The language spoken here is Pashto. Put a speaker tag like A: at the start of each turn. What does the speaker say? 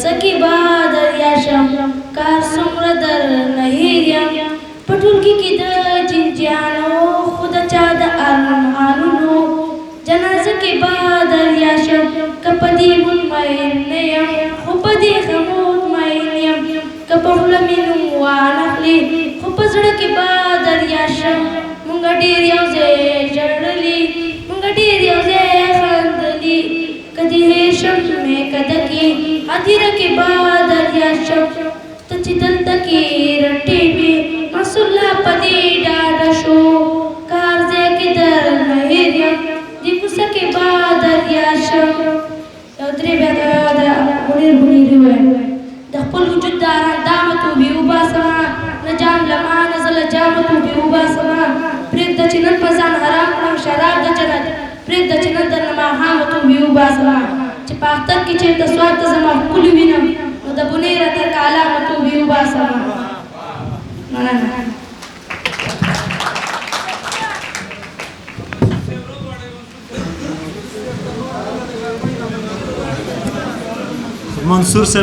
A: سکی بادر یاشم کار څومره در نهیر یم په ټولګي کې د جنجیانو خو د چا د ارمانونو جنازه کې بادر یاشم که په دې مطمئن نه یم خو په دې ښه مطمئن یم که په خوله مې نوم وانخلي خو په زړه کې بادر یاشم مونږ ډېر یو ځای ژړلي مونږ ډېر یو ځای خندلي که دې هېر شم مې کده کې هدیره کې بادر یاشم ته چې دلته کې رټې وې مسله په دې ډاډه شو کار ځای کې در نه هېر یم دې کوڅه کې بادر یاشم یو درې بیا د منیر منیري وویل د خپل وجود د اندامه توبې وباسمه نه جام له ما نه زه له جامه توبې وباسمه پرېږده چې نن په ځان حرام کړم شراب د جنت پرېږده چې نن درنه ماښامه توبې وباسمه چې په اختر کې چېرته سوال ته زما ښکلي وینم نو د بنیره تر کالامه توبې وباسمه مننه
B: منصور صاحب